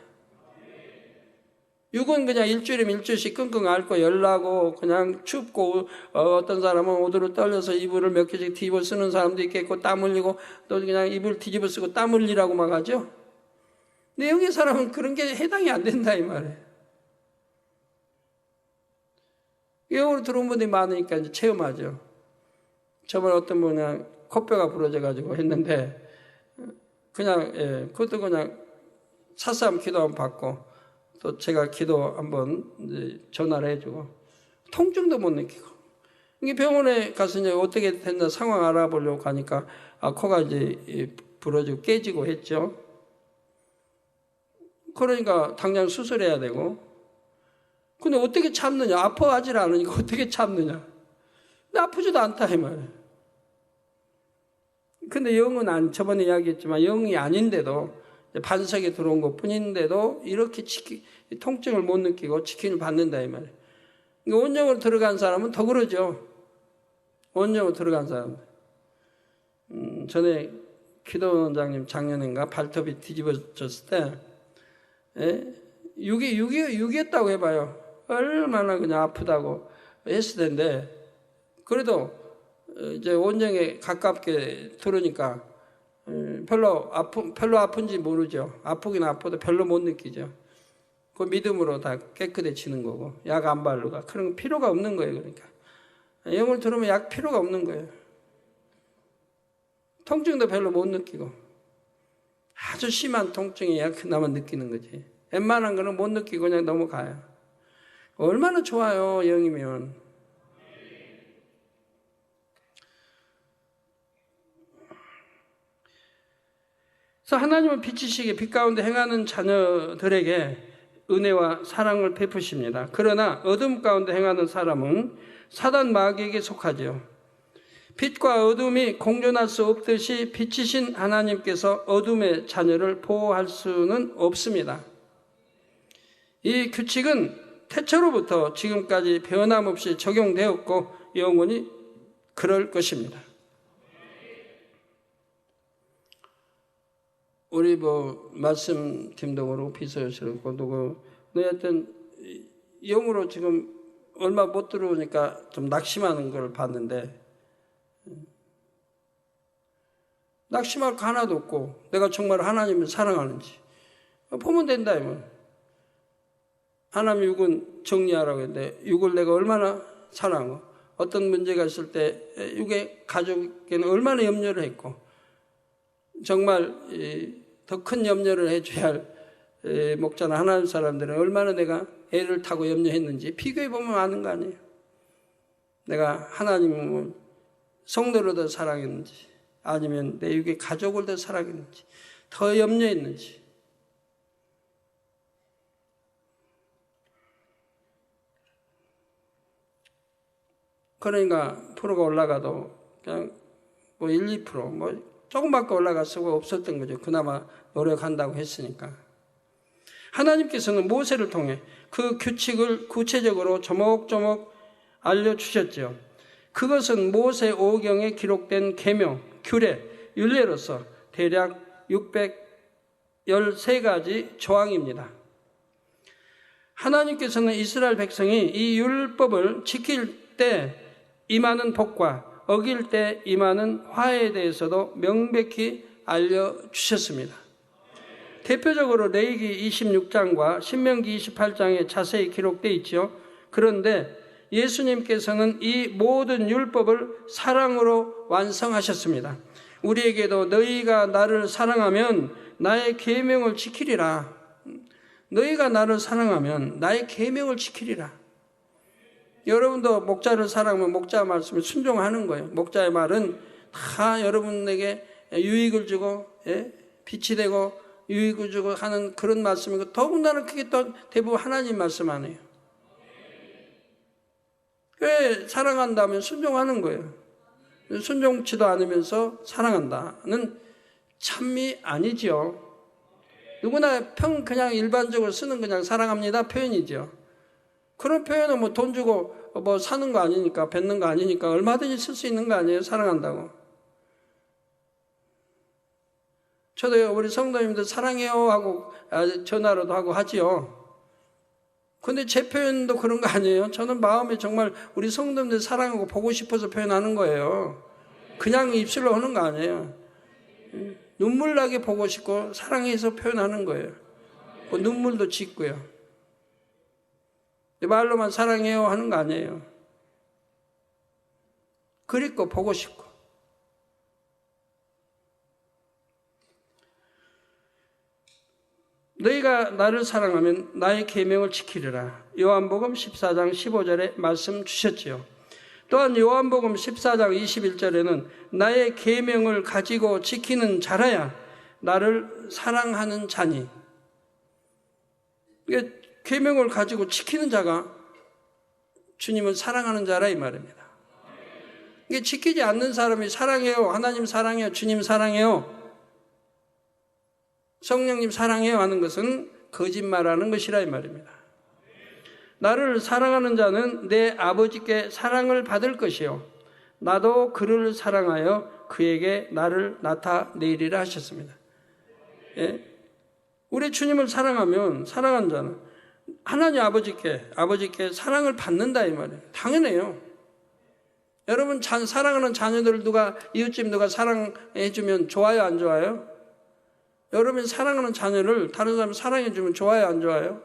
육은 그냥 일주일이면 일주일씩 끙끙 앓고 열나고 그냥 춥고 어떤 사람은 오두로 떨려서 이불을 몇 개씩 뒤집어 쓰는 사람도 있겠고 땀 흘리고 또 그냥 이불 뒤집어 쓰고 땀 흘리라고 막 하죠. 근데 영의 사람은 그런 게 해당이 안 된다 이 말이에요. 영으로 들어온 분들이 많으니까 이제 체험하죠. 저번에 어떤 분이 그냥 코뼈가 부러져가지고 했는데 그냥 그것도 그냥 사싸움 기도 한번 받고 또 제가 기도 한번 전화를 해주고 통증도 못 느끼고 이게 병원에 가서 이제 어떻게 됐나 상황 알아보려고 가니까 코가 이제 부러지고 깨지고 했죠. 그러니까 당장 수술해야 되고 근데 어떻게 참느냐? 아파하지 않으니까 어떻게 참느냐? 근데 아프지도 않다 이 말이에요. 근데 영은 저번에 이야기했지만 영이 아닌데도 반석에 들어온 것 뿐인데도 이렇게 통증을 못 느끼고 치킨을 받는다 이 말이에요. 그러니까 원정으로 들어간 사람은 더 그러죠. 원정으로 들어간 사람. 전에 기도원장님 작년인가 발톱이 뒤집어졌을 때 육이었다고 해봐요. 얼마나 그냥 아프다고 했을 텐데 그래도 이제 원정에 가깝게 들으니까 별로 아픈지 모르죠. 아프긴 아파도 별로 못 느끼죠. 그 믿음으로 다 깨끗해지는 거고 약 안 바르고 그런 거 필요가 없는 거예요. 그러니까 영을 들으면 약 필요가 없는 거예요. 통증도 별로 못 느끼고 아주 심한 통증이야 그나마 느끼는 거지. 웬만한 거는 못 느끼고 그냥 넘어가요. 얼마나 좋아요 영이면. 그래서 하나님은 빛이시기에 빛 가운데 행하는 자녀들에게 은혜와 사랑을 베푸십니다. 그러나 어둠 가운데 행하는 사람은 사단 마귀에게 속하지요. 빛과 어둠이 공존할 수 없듯이 빛이신 하나님께서 어둠의 자녀를 보호할 수는 없습니다. 이 규칙은 태초로부터 지금까지 변함없이 적용되었고 영원히 그럴 것입니다. 우리 말씀팀도 그렇고 비서실도 그렇고 하여튼 영으로 지금 얼마 못 들어오니까 좀 낙심하는 걸 봤는데 낙심할 거 하나도 없고 내가 정말 하나님을 사랑하는지 보면 된다 이면 하나님 육은 정리하라고 했는데 육을 내가 얼마나 사랑하고 어떤 문제가 있을 때 육의 가족에게는 얼마나 염려를 했고 정말 더 큰 염려를 해줘야 할 목자나 하나님 사람들은 얼마나 내가 애를 타고 염려했는지 비교해보면 아는 거 아니에요. 내가 하나님을 성도를 더 사랑했는지 아니면 내 육의 가족을 더 사랑했는지 더 염려했는지 그러니까 프로가 올라가도 그냥 1, 2% 조금밖에 올라갈 수가 없었던 거죠. 그나마 노력한다고 했으니까. 하나님께서는 모세를 통해 그 규칙을 구체적으로 조목조목 알려주셨죠. 그것은 모세 오경에 기록된 계명, 규례, 율례로서 대략 613가지 조항입니다. 하나님께서는 이스라엘 백성이 이 율법을 지킬 때 임하는 복과 어길 때 임하는 화해에 대해서도 명백히 알려주셨습니다. 대표적으로 레위기 26장과 신명기 28장에 자세히 기록되어 있죠. 그런데 예수님께서는 이 모든 율법을 사랑으로 완성하셨습니다. 우리에게도 너희가 나를 사랑하면 나의 계명을 지키리라. 너희가 나를 사랑하면 나의 계명을 지키리라. 여러분도 목자를 사랑하면 목자 말씀을 순종하는 거예요. 목자의 말은 다 여러분에게 유익을 주고 빛이 되고 유익을 주고 하는 그런 말씀이고, 더군다나 그게 또 대부분 하나님 말씀 아니에요. 왜 사랑한다면 순종하는 거예요. 순종치도 않으면서 사랑한다는 참이 아니죠. 누구나 그냥 일반적으로 쓰는 그냥 사랑합니다 표현이죠. 그런 표현은 뭐 돈 주고 뭐 사는 거 아니니까, 뱉는 거 아니니까 얼마든지 쓸 수 있는 거 아니에요, 사랑한다고. 저도 우리 성도님들 사랑해요 하고 전화로도 하고 하지요. 근데 제 표현도 그런 거 아니에요. 저는 마음에 정말 우리 성도님들 사랑하고 보고 싶어서 표현하는 거예요. 그냥 입술로 하는 거 아니에요. 눈물 나게 보고 싶고 사랑해서 표현하는 거예요. 그 눈물도 짓고요. 말로만 사랑해요 하는 거 아니에요. 그립고 보고 싶고. 너희가 나를 사랑하면 나의 계명을 지키리라. 요한복음 14장 15절에 말씀 주셨지요. 또한 요한복음 14장 21절에는 나의 계명을 가지고 지키는 자라야 나를 사랑하는 자니. 계명을 가지고 지키는 자가 주님을 사랑하는 자라 이 말입니다. 이게 지키지 않는 사람이 사랑해요, 하나님 사랑해요, 주님 사랑해요, 성령님 사랑해요 하는 것은 거짓말하는 것이라 이 말입니다. 나를 사랑하는 자는 내 아버지께 사랑을 받을 것이요 나도 그를 사랑하여 그에게 나를 나타내리라 하셨습니다. 예? 우리 주님을 사랑하면 사랑하는 자는 하나님 아버지께 사랑을 받는다 이 말이에요. 당연해요. 여러분 사랑하는 자녀들 이웃집 누가 사랑해 주면 좋아요 안 좋아요? 여러분 사랑하는 자녀를 다른 사람이 사랑해 주면 좋아요 안 좋아요?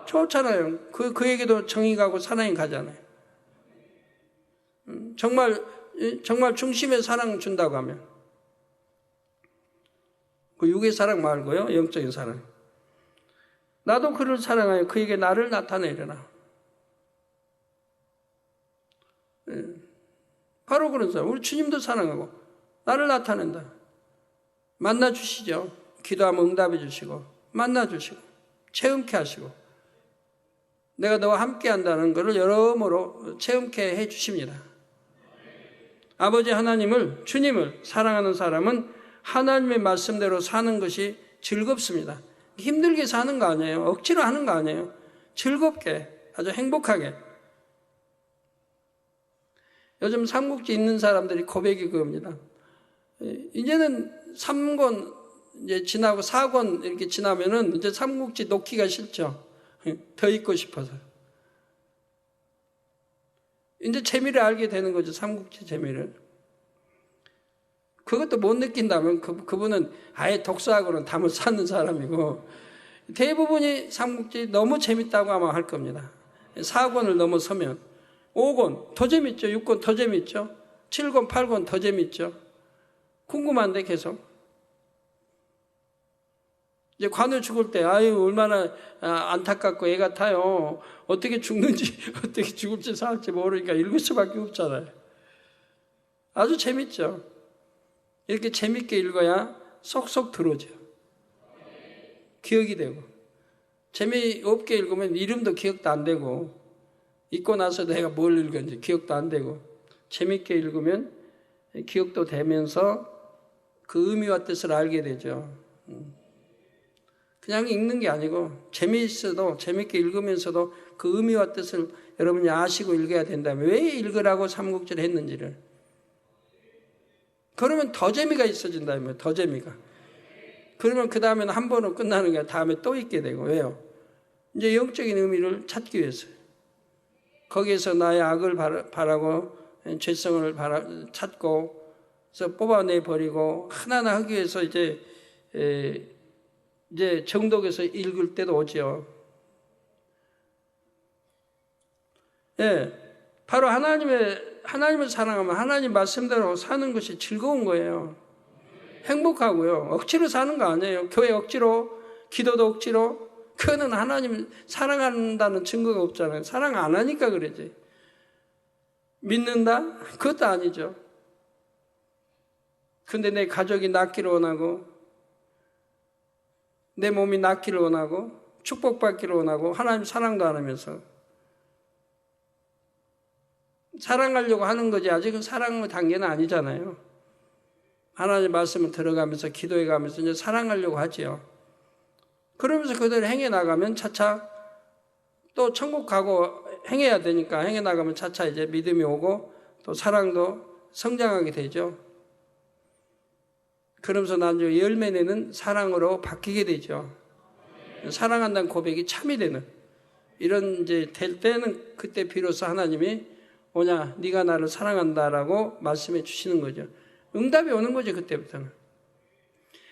좋잖아요. 그에게도 정이 가고 사랑이 가잖아요. 정말 중심의 사랑 준다고 하면 그 육의 사랑 말고요, 영적인 사랑. 나도 그를 사랑하여 그에게 나를 나타내려나. 바로 그런 사람. 우리 주님도 사랑하고 나를 나타낸다. 만나주시죠. 기도하면 응답해 주시고 만나주시고 체험케 하시고 내가 너와 함께 한다는 것을 여러모로 체험케 해 주십니다. 아버지 하나님을, 주님을 사랑하는 사람은 하나님의 말씀대로 사는 것이 즐겁습니다. 힘들게 사는 거 아니에요. 억지로 하는 거 아니에요. 즐겁게, 아주 행복하게. 요즘 삼국지 있는 사람들이 고백이 그겁니다. 이제는 3권 이제 지나고 4권 이렇게 지나면은 이제 삼국지 놓기가 싫죠. 더 읽고 싶어서. 이제 재미를 알게 되는 거죠. 삼국지 재미를. 그것도 못 느낀다면 그분은 아예 독서하고는 담을 쌓는 사람이고, 대부분이 삼국지 너무 재밌다고 아마 할 겁니다. 4권을 넘어서면 5권 더 재밌죠. 6권 더 재밌죠. 7권 8권 더 재밌죠. 궁금한데 계속. 이제 관우 죽을 때 아유 얼마나 안타깝고 애 같아요. 어떻게 죽는지 어떻게 죽을지 살지 모르니까 읽을 수밖에 없잖아요. 아주 재밌죠. 이렇게 재밌게 읽어야 쏙쏙 들어오죠. 기억이 되고. 재미없게 읽으면 이름도 기억도 안 되고, 읽고 나서 내가 뭘 읽었는지 기억도 안 되고, 재밌게 읽으면 기억도 되면서 그 의미와 뜻을 알게 되죠. 그냥 읽는 게 아니고 재미있어도 재밌게 읽으면서도 그 의미와 뜻을 여러분이 아시고 읽어야 된다면 왜 읽으라고 삼국지를 했는지를. 그러면 더 재미가 있어진다면 더 재미가. 그러면 그 다음에는 한 번은 끝나는 게 다음에 또 읽게 되고. 왜요? 이제 영적인 의미를 찾기 위해서 거기에서 나의 악을 바라고 죄성을 찾고 그래서 뽑아내 버리고 하나하나 하기 위해서 이제 정독에서 읽을 때도 오죠. 예, 바로 하나님을 사랑하면 하나님 말씀대로 사는 것이 즐거운 거예요. 행복하고요. 억지로 사는 거 아니에요. 교회 억지로, 기도도 억지로. 그거는 하나님 사랑한다는 증거가 없잖아요. 사랑 안 하니까 그러지. 믿는다? 그것도 아니죠. 근데 내 가족이 낫기를 원하고, 내 몸이 낫기를 원하고, 축복받기를 원하고, 하나님 사랑도 안 하면서. 사랑하려고 하는 거지 아직은 사랑의 단계는 아니잖아요. 하나님 말씀을 들어가면서 기도해 가면서 이제 사랑하려고 하지요. 그러면서 그대로 행해 나가면 차차 또 천국 가고 행해야 되니까 행해 나가면 차차 이제 믿음이 오고 또 사랑도 성장하게 되죠. 그러면서 나중에 열매 내는 사랑으로 바뀌게 되죠. 사랑한다는 고백이 참이 되는 이런 이제 될 때는 그때 비로소 하나님이 뭐냐, 네가 나를 사랑한다라고 말씀해 주시는 거죠. 응답이 오는 거죠, 그때부터는.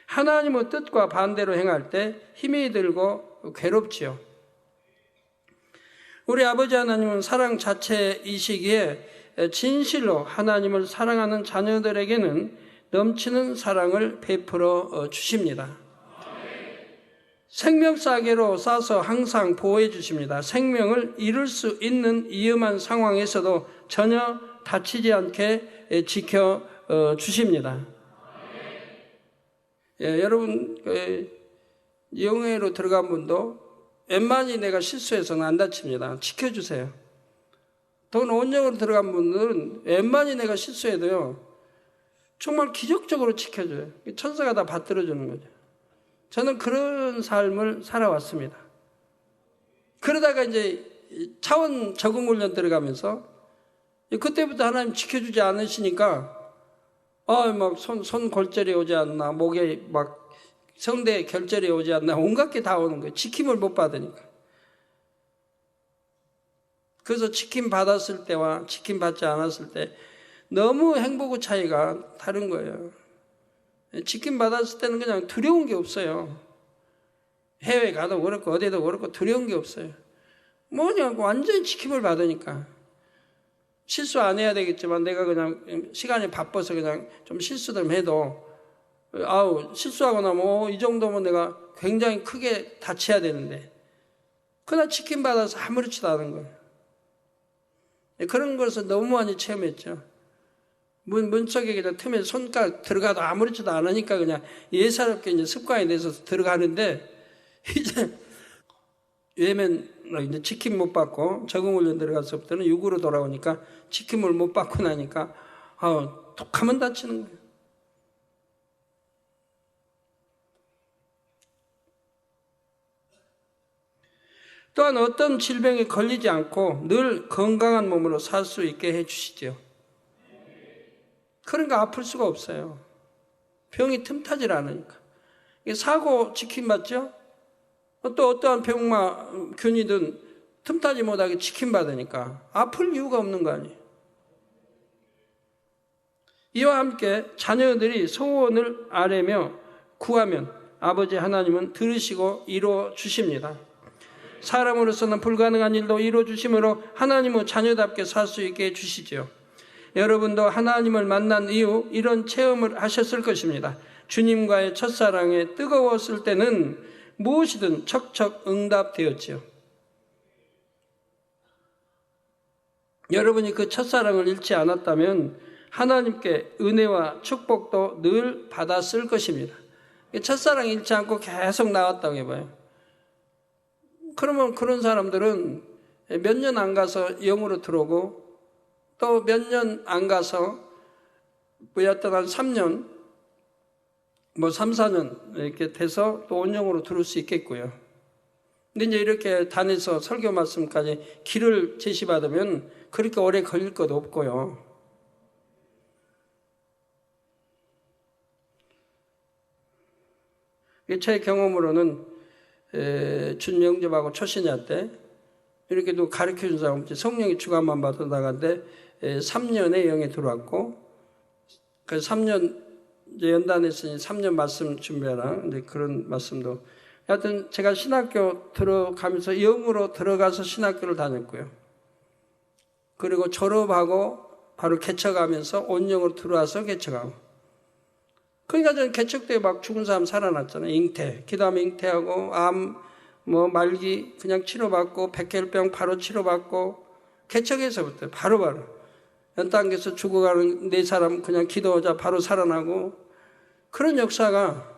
하나님의 뜻과 반대로 행할 때 힘이 들고 괴롭지요. 우리 아버지 하나님은 사랑 자체이시기에 진실로 하나님을 사랑하는 자녀들에게는 넘치는 사랑을 베풀어 주십니다. 생명싸개로 싸서 항상 보호해 주십니다. 생명을 잃을 수 있는 위험한 상황에서도 전혀 다치지 않게 지켜 주십니다. 예, 여러분 영회로 들어간 분도 웬만히 내가 실수해서는 안 다칩니다. 지켜주세요. 더 온영으로 들어간 분들은 웬만히 내가 실수해도요 정말 기적적으로 지켜줘요. 천사가 다 받들어주는 거죠. 저는 그런 삶을 살아왔습니다. 그러다가 이제 차원 적응 훈련 들어가면서 그때부터 하나님 지켜주지 않으시니까 막 손 골절이 오지 않나, 목에 막 성대 결절이 오지 않나, 온갖 게 다 오는 거예요. 지킴을 못 받으니까. 그래서 지킴 받았을 때와 지킴 받지 않았을 때 너무 행복의 차이가 다른 거예요. 지킴 받았을 때는 그냥 두려운 게 없어요. 해외 가도 그렇고 어디도 그렇고 두려운 게 없어요. 뭐냐고 완전히 지킴을 받으니까. 실수 안 해야 되겠지만 내가 그냥 시간이 바빠서 그냥 좀 실수들 해도 실수하고 나면 이 정도면 내가 굉장히 크게 다쳐야 되는데 그날 지킴 받아서 아무렇지도 않은 거예요. 그런 것을 너무 많이 체험했죠. 문턱에 그냥 틈에 손가락 들어가도 아무렇지도 않으니까 그냥 예사롭게 이제 습관이 돼서 들어가는데 이제 외면 이제 지킴 못 받고 적응훈련 들어가서부터는 육으로 돌아오니까 지킴을 못 받고 나니까 톡하면 다치는 거예요. 또한 어떤 질병에 걸리지 않고 늘 건강한 몸으로 살 수 있게 해주시죠. 그러니까 아플 수가 없어요. 병이 틈타질 않으니까. 사고 지킴받죠? 또 어떠한 균이든 틈타지 못하게 지킴받으니까 아플 이유가 없는 거 아니에요. 이와 함께 자녀들이 소원을 아뢰며 구하면 아버지 하나님은 들으시고 이루어 주십니다. 사람으로서는 불가능한 일도 이루어 주심으로 하나님은 자녀답게 살 수 있게 해주시죠. 여러분도 하나님을 만난 이후 이런 체험을 하셨을 것입니다. 주님과의 첫사랑에 뜨거웠을 때는 무엇이든 척척 응답되었지요. 여러분이 그 첫사랑을 잃지 않았다면 하나님께 은혜와 축복도 늘 받았을 것입니다. 첫사랑 잃지 않고 계속 나왔다고 해봐요. 그러면 그런 사람들은 몇 년 안 가서 영으로 들어오고 또 몇 년 안 가서 어떤 한 3년 3, 4년 이렇게 돼서 또 온영으로 들어올 수 있겠고요. 근데 이제 이렇게 다녀서 설교 말씀까지 길을 제시받으면 그렇게 오래 걸릴 것도 없고요. 제 경험으로는 준명접하고 초신야 때 이렇게도 가르쳐준 사람 없지. 성령이 주관만 받아 나간데 3년에 영에 들어왔고 그 3년 이제 연단했으니 3년 말씀 준비하라. 이제 그런 말씀도. 하여튼 제가 신학교 들어가면서 영으로 들어가서 신학교를 다녔고요. 그리고 졸업하고 바로 개척하면서 온영으로 들어와서 개척하고. 그러니까 저는 개척 때 막 죽은 사람 살아났잖아요. 잉태. 기도하면 잉태하고 암, 말기 그냥 치료받고 백혈병 바로 치료받고 개척에서부터 바로바로. 연단계에서 죽어가는 4사람 그냥 기도하자 바로 살아나고 그런 역사가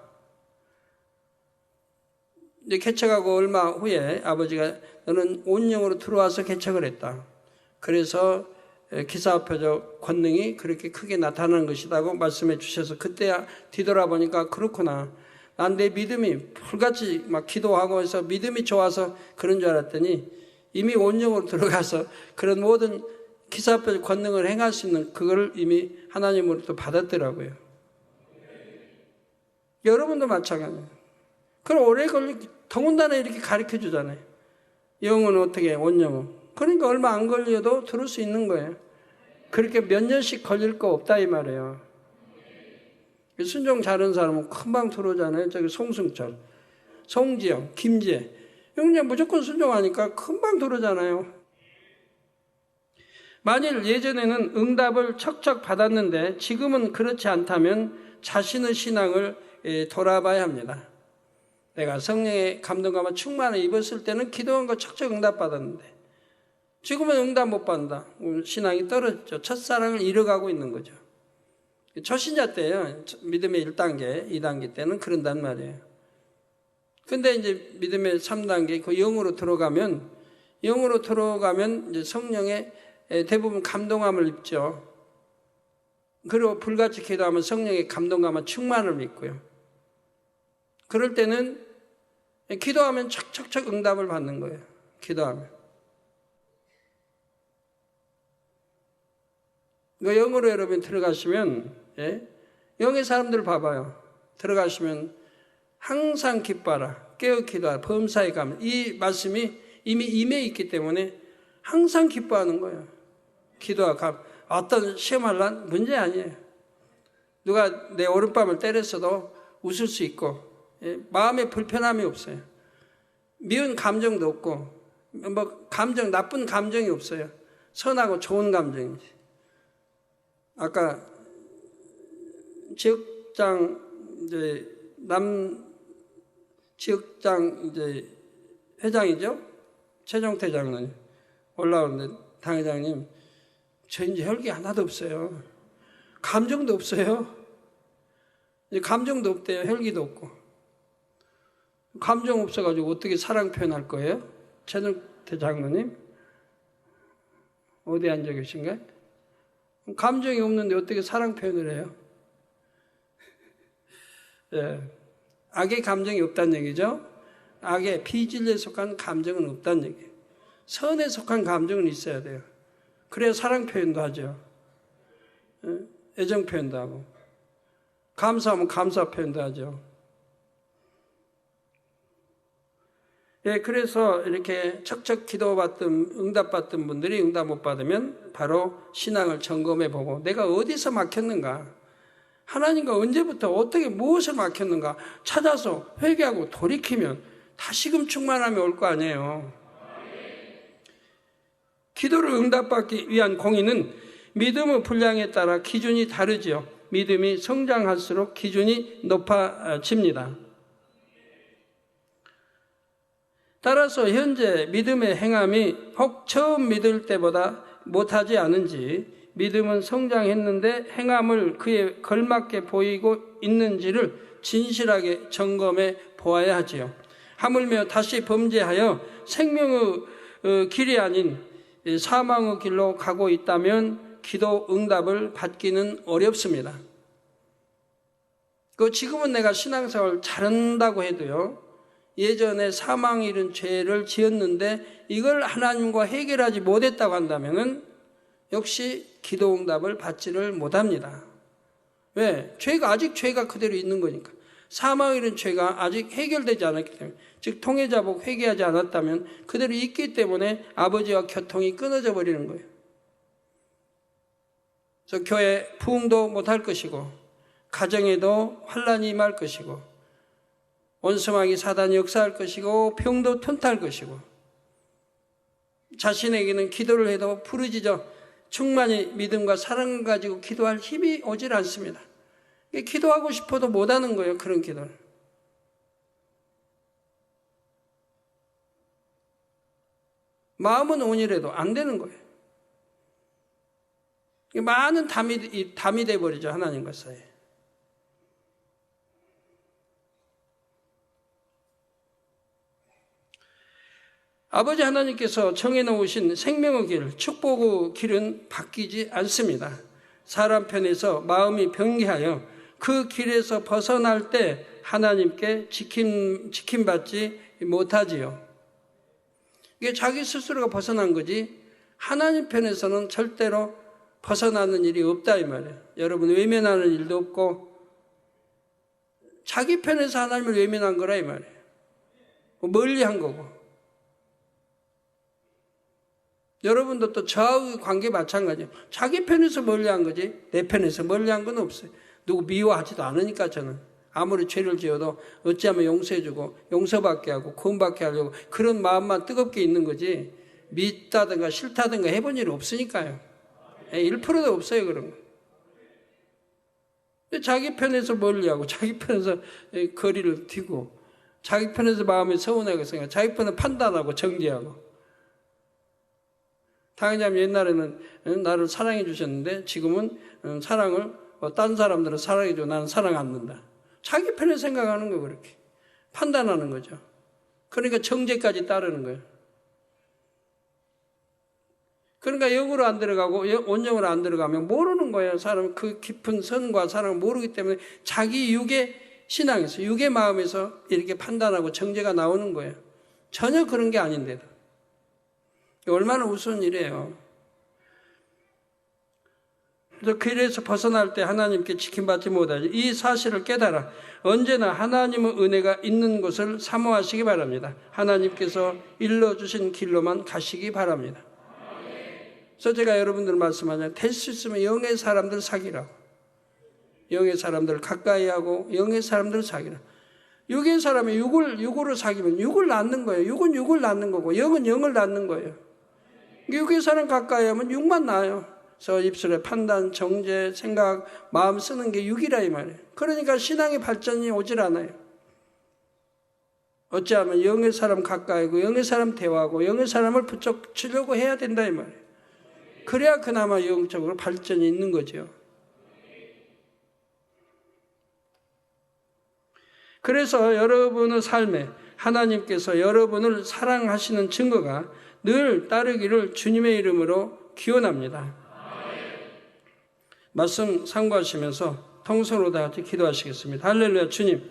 이제 개척하고 얼마 후에 아버지가 너는 온영으로 들어와서 개척을 했다. 그래서 기사표적 권능이 그렇게 크게 나타나는 것이라고 말씀해 주셔서 그때 뒤돌아보니까 그렇구나. 난 내 믿음이 불같이 막 기도하고 해서 믿음이 좋아서 그런 줄 알았더니 이미 온영으로 들어가서 그런 모든 기사표적 권능을 행할 수 있는 그걸 이미 하나님으로부터 받았더라고요. 여러분도 마찬가지예요. 그럼 오래 더군다나 이렇게 가르쳐 주잖아요. 영은 어떻게 온영은. 그러니까 얼마 안 걸려도 들을 수 있는 거예요. 그렇게 몇 년씩 걸릴 거 없다 이 말이에요. 순종 잘하는 사람은 금방 들어오잖아요. 저기 송승철, 송지영, 김지혜. 그냥 무조건 순종하니까 금방 들어오잖아요. 만일 예전에는 응답을 척척 받았는데 지금은 그렇지 않다면 자신의 신앙을 돌아봐야 합니다. 내가 성령의 감동감과 충만을 입었을 때는 기도한 거 척척 응답받았는데 지금은 응답 못 받는다. 신앙이 떨어졌죠. 첫사랑을 잃어가고 있는 거죠. 초신자 때요. 믿음의 1단계, 2단계 때는 그런단 말이에요. 근데 이제 믿음의 3단계, 그 영으로 들어가면 이제 성령의 대부분 감동함을 입죠. 그리고 불같이 기도하면 성령의 감동감과 충만을 믿고요. 그럴 때는 기도하면 척척척 응답을 받는 거예요. 기도하면. 영으로 여러분 들어가시면, 영의 사람들 봐봐요. 들어가시면 항상 기뻐하라. 깨어 기도하라. 범사에 가면. 이 말씀이 이미 임해 있기 때문에 항상 기뻐하는 거예요. 기도하고 어떤 시험할란 문제 아니에요. 누가 내 오른밤을 때렸어도 웃을 수 있고 마음에 불편함이 없어요. 미운 감정도 없고 나쁜 감정이 없어요. 선하고 좋은 감정이지. 아까 지역장 지역장 회장이죠. 최종태 장로님 올라오는데 당회장님 저 이제 혈기 하나도 없어요. 감정도 없어요. 이제 감정도 없대요. 혈기도 없고. 감정 없어가지고 어떻게 사랑 표현할 거예요? 최종태 장로님 어디 앉아 계신가요? 감정이 없는데 어떻게 사랑 표현을 해요? 예. 악의 감정이 없다는 얘기죠. 악의 비진리에 속한 감정은 없다는 얘기예요. 선에 속한 감정은 있어야 돼요. 그래야 사랑 표현도 하죠. 애정 표현도 하고. 감사하면 감사 표현도 하죠. 예, 그래서 이렇게 척척 기도받던, 응답받던 분들이 응답 못 받으면 바로 신앙을 점검해 보고 내가 어디서 막혔는가? 하나님과 언제부터 어떻게 무엇을 막혔는가? 찾아서 회개하고 돌이키면 다시금 충만함이 올 거 아니에요. 기도를 응답받기 위한 공의는 믿음의 분량에 따라 기준이 다르지요. 믿음이 성장할수록 기준이 높아집니다. 따라서 현재 믿음의 행함이 혹 처음 믿을 때보다 못하지 않은지 믿음은 성장했는데 행함을 그에 걸맞게 보이고 있는지를 진실하게 점검해 보아야 하지요. 하물며 다시 범죄하여 생명의 길이 아닌 사망의 길로 가고 있다면 기도 응답을 받기는 어렵습니다. 지금은 내가 신앙생활 잘한다고 해도요. 예전에 사망에 이른 죄를 지었는데 이걸 하나님과 해결하지 못했다고 한다면 역시 기도 응답을 받지를 못합니다. 왜? 아직 죄가 그대로 있는 거니까. 사망에 이른 죄가 아직 해결되지 않았기 때문에, 즉 통해자복 회개하지 않았다면 그대로 있기 때문에 아버지와 교통이 끊어져 버리는 거예요. 그래서 교회 부흥도 못할 것이고 가정에도 환란이 임할 것이고 원수마귀 사단이 역사할 것이고 병도 튼탈 것이고 자신에게는 기도를 해도 부르짖어 충만히 믿음과 사랑을 가지고 기도할 힘이 오질 않습니다. 기도하고 싶어도 못하는 거예요. 그런 기도를. 마음은 온이라도 안 되는 거예요. 많은 담이 돼버리죠. 하나님과 사이에. 아버지 하나님께서 정해놓으신 생명의 길, 축복의 길은 바뀌지 않습니다. 사람 편에서 마음이 변개하여 그 길에서 벗어날 때 하나님께 지킴받지 못하지요. 이게 자기 스스로가 벗어난 거지 하나님 편에서는 절대로 벗어나는 일이 없다 이 말이에요. 여러분 외면하는 일도 없고 자기 편에서 하나님을 외면한 거라 이 말이에요. 멀리한 거고. 여러분도 또 저하고의 관계 마찬가지예요. 자기 편에서 멀리한 거지 내 편에서 멀리한 건 없어요. 누구 미워하지도 않으니까 저는 아무리 죄를 지어도 어찌하면 용서해주고 용서받게 하고 구원받게 하려고 그런 마음만 뜨겁게 있는 거지 믿다든가 싫다든가 해본 일이 없으니까요. 1%도 없어요 그런 거. 자기 편에서 멀리하고 자기 편에서 거리를 두고 자기 편에서 마음이 서운하게 생각 자기 편에 판단하고 정죄하고 당연히 옛날에는 나를 사랑해 주셨는데 지금은 사랑을 딴 사람들은 사랑해 주고 나는 사랑 안 받는다. 자기 편에 생각하는 거 그렇게 판단하는 거죠. 그러니까 정죄까지 따르는 거예요. 그러니까 영으로 안 들어가고 온영으로 안 들어가면 모르는 거예요. 사람 그 깊은 선과 사랑을 모르기 때문에 자기 육의 신앙에서 육의 마음에서 이렇게 판단하고 정죄가 나오는 거예요. 전혀 그런 게 아닌데도. 얼마나 우스운 일이에요. 그래서 길에서 벗어날 때 하나님께 지킴받지 못하지. 이 사실을 깨달아 언제나 하나님의 은혜가 있는 곳을 사모하시기 바랍니다. 하나님께서 일러주신 길로만 가시기 바랍니다. 그래서 제가 여러분들 말씀하잖아요. 될 수 있으면 영의 사람들 사귀라고. 영의 사람들 가까이 하고 영의 사람들 사귀라. 육의 사람이 육으로 사귀면 육을 낳는 거예요. 육은 육을 낳는 거고 영은 영을 낳는 거예요. 육의 사람 가까이 하면 육만 나요. 그래서 입술에 판단, 정죄, 생각, 마음 쓰는 게 육이라 이 말이에요. 그러니까 신앙의 발전이 오질 않아요. 어찌하면 영의 사람 가까이고 영의 사람 대화하고 영의 사람을 붙여주려고 해야 된다 이 말이에요. 그래야 그나마 영적으로 발전이 있는 거죠. 그래서 여러분의 삶에 하나님께서 여러분을 사랑하시는 증거가 늘 따르기를 주님의 이름으로 기원합니다. 말씀 상고하시면서 통성으로 다 같이 기도하시겠습니다. 할렐루야. 주님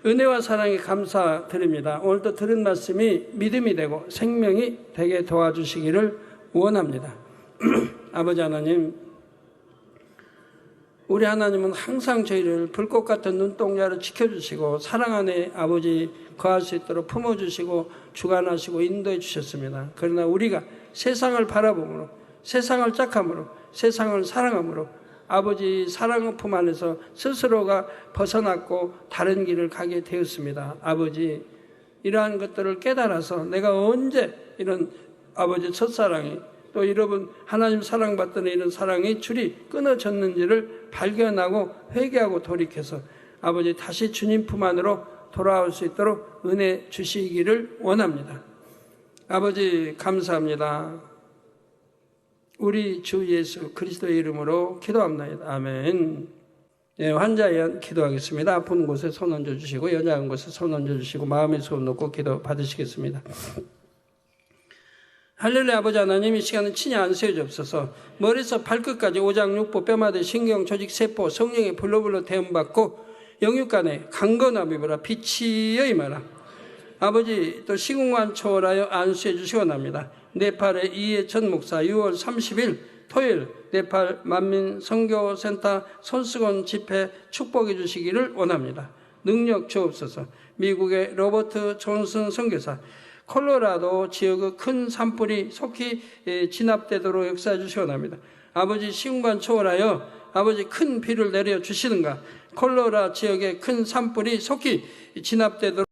은혜와 사랑에 감사드립니다. 오늘도 들은 말씀이 믿음이 되고 생명이 되게 도와주시기를 원합니다. 아버지 하나님, 우리 하나님은 항상 저희를 불꽃 같은 눈동자로 지켜주시고 사랑 안에 아버지 거할 수 있도록 품어주시고 주관하시고 인도해 주셨습니다. 그러나 우리가 세상을 바라보므로 세상을 짝함으로 세상을 사랑함으로 아버지 사랑의 품 안에서 스스로가 벗어났고 다른 길을 가게 되었습니다. 아버지 이러한 것들을 깨달아서 내가 언제 이런 아버지 첫사랑이 또 여러분 하나님 사랑받던 이런 사랑의 줄이 끊어졌는지를 발견하고 회개하고 돌이켜서 아버지 다시 주님 품 안으로 돌아올 수 있도록 은혜 주시기를 원합니다. 아버지 감사합니다. 우리 주 예수 그리스도의 이름으로 기도합니다. 아멘. 네, 환자에 기도하겠습니다. 아픈 곳에 손 얹어주시고 연약한 곳에 손 얹어주시고 마음에 손 놓고 기도 받으시겠습니다. 할렐루야. 아버지 하나님 이 시간은 친히 안수해 주옵소서. 머리에서 발끝까지 오장육부 뼈마디 신경 조직 세포 성령의 불로불로 대응받고 영육간에 강건함이 뭐라 빛이여 임하라. 아버지 또 시공간 초월하여 안수해 주시기 원합니다. 네팔의 이해천 목사 6월 30일 토요일 네팔 만민 선교센터 손수건 집회 축복해 주시기를 원합니다. 능력 주옵소서. 미국의 로버트 존슨 선교사, 콜로라도 지역의 큰 산불이 속히 진압되도록 역사해 주시기 원합니다. 아버지 시공간 초월하여 아버지 큰 비를 내려 주시는가, 콜로라 지역의 큰 산불이 속히 진압되도록